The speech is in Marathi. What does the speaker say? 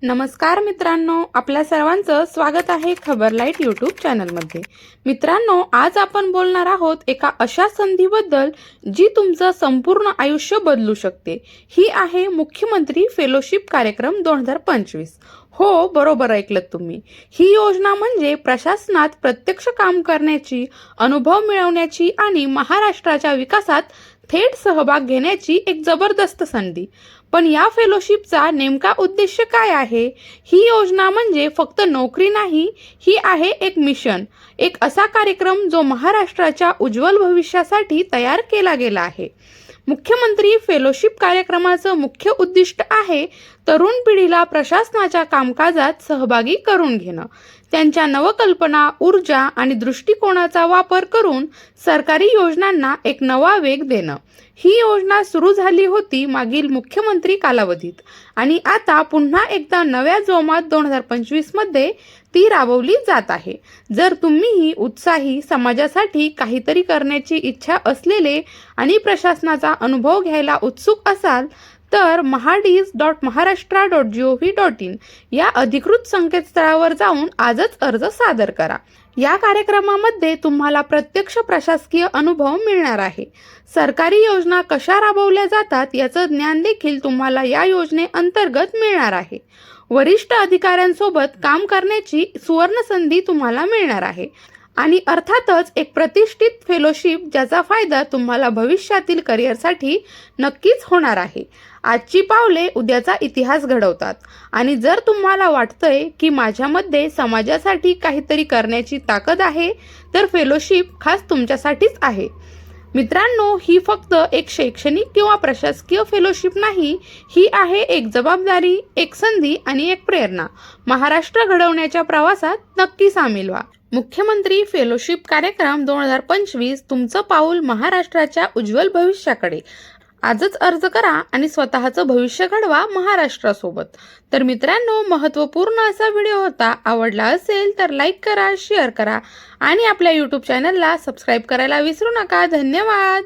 नमस्कार मित्रांनो, आपल्या सर्वांचं स्वागत आहे खबर लाईट यूट्यूब चॅनलमध्ये। मित्रांनो, आज आपण बोलणार आहोत एका अशा संधीबद्दल जी तुमचं संपूर्ण आयुष्य बदलू शकते। ही आहे मुख्यमंत्री फेलोशिप कार्यक्रम 2025। हो, बरोबर ऐकलत तुम्ही। ही योजना म्हणजे प्रशासनात प्रत्यक्ष काम करण्याची, अनुभव मिळवण्याची आणि महाराष्ट्राच्या विकासात थेट सहभाग घेण्याची एक जबरदस्त संधी। पण या फेलोशिपचा नेमका उद्देश काय आहे? ही योजना म्हणजे फक्त नोकरी नाही, ही आहे एक मिशन, एक असा कार्यक्रम जो महाराष्ट्राच्या उज्ज्वल भविष्यासाठी तयार केला गेला आहे। मुख्यमंत्री फेलोशिप कार्यक्रमाचं मुख्य उद्दिष्ट आहे तरुण पिढीला प्रशासनाच्या कामकाजात सहभागी करून घेणं, त्यांच्या नवकल्पना, ऊर्जा आणि दृष्टिकोनाचा वापर करून सरकारी योजनांना एक नवा वेग देणं। ही योजना सुरू झाली होती मागील मुख्यमंत्री कालावधीत आणि आता पुन्हा एकदा नव्या जोमात 2025 मध्ये ती राबवली जात आहे। जर तुम्हीही उत्साही, समाजासाठी काहीतरी करण्याची इच्छा असलेले आणि प्रशासनाचा अनुभव घ्यायला उत्सुक असाल तर mahadis.maharashtra.gov.in या अधिकृत संकेतस्थळावर जाऊन आजच अर्ज सादर करा। या कार्यक्रमामध्ये तुम्हाला प्रत्यक्ष प्रशासकीय अनुभव मिळणार आहे। सरकारी योजना कशा राबवल्या जातात याचं ज्ञान देखील तुम्हाला या योजनेअंतर्गत मिळणार आहे। वरिष्ठ अधिकाऱ्यांसोबत काम करण्याची सुवर्ण संधी तुम्हाला मिळणार आहे आणि अर्थातच एक प्रतिष्ठित फेलोशिप ज्याचा फायदा तुम्हाला भविष्यातील करिअरसाठी नक्कीच होणार आहे। आजची पावले उद्याचा इतिहास घडवतात आणि जर तुम्हाला वाटतंय की माझ्यामध्ये समाजासाठी काहीतरी करण्याची ताकद आहे तर फेलोशिप खास तुमच्यासाठीच आहे। मित्रांनो, ही फक्त एक शैक्षणिक किंवा प्रशासकीय फेलोशिप नाही, ही आहे एक जबाबदारी, एक संधी आणि एक प्रेरणा। महाराष्ट्र घडवण्याच्या प्रवासात नक्की सामील व्हा। मुख्यमंत्री फेलोशिप कार्यक्रम 2025 तुमचं पाऊल महाराष्ट्राच्या उज्ज्वल भविष्याकडे। आजच अर्ज करा आणि स्वतःचं भविष्य घडवा महाराष्ट्रासोबत। तर मित्रांनो, महत्त्वपूर्ण असा व्हिडिओ होता। आवडला असेल तर लाईक करा, शेअर करा आणि आपल्या यूट्यूब चॅनलला सबस्क्राईब करायला विसरू नका। धन्यवाद।